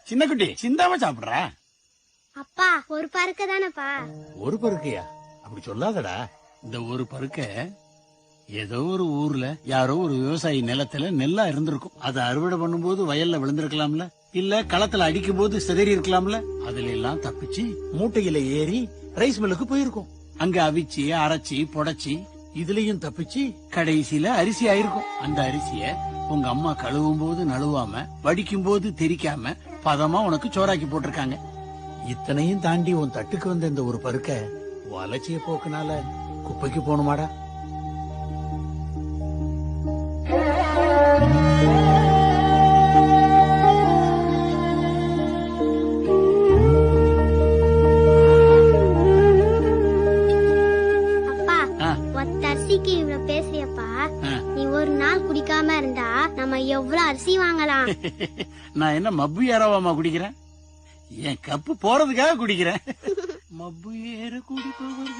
சின்ன குட்டி சிந்தாம சாப்பிடுற. அப்பா ஒரு பருக்க தானப்பா. ஒரு பருக்கையா? அப்படி சொல்லாதடா. இந்த ஒரு பருக்க ஏதோ ஒரு ஊர்ல யாரோ ஒரு விவசாயி நிலத்துல நெல்லா இருந்திருக்கும். அதை அறுவடை பண்ணும்போது வயல்ல விழுந்திருக்கலாம்ல, இல்ல களத்துல அடிக்கும் போது சிதறி இருக்கலாம்ல. அதுல எல்லாம் தப்பிச்சு மூட்டையில ஏறி ரைஸ் மில்லுக்கு போயிருக்கும். அங்க அவிச்சு அரைச்சி புடைச்சி இதுலயும் தப்பிச்சு கடைசியில அரிசி ஆயிருக்கும். அந்த அரிசிய உங்க அம்மா கழுவும் போது நழுவாம, வடிக்கும் போது தெரிக்காம பதமா உனக்கு சோறாக்கி போட்டிருக்காங்க. இத்தனையும் தாண்டி உன் தட்டுக்கு வந்த இந்த ஒரு பருக்க வளர்ச்சிய போக்குனால குப்பைக்கு போகணுமாடா? அப்பா ஒத்த அரிசிக்கு இவ்வளவு பேசுறியப்பா. நீ ஒரு நாள் குடிக்காம இருந்தா நம்ம எவ்வளவு அரிசி வாங்கலாம்? நான் என்ன மப்பு ஏறவாமா குடிக்கிறேன்? என் கப்பு போறதுக்காக குடிக்கிறேன். மப்பு ஏற குடிப்பவர்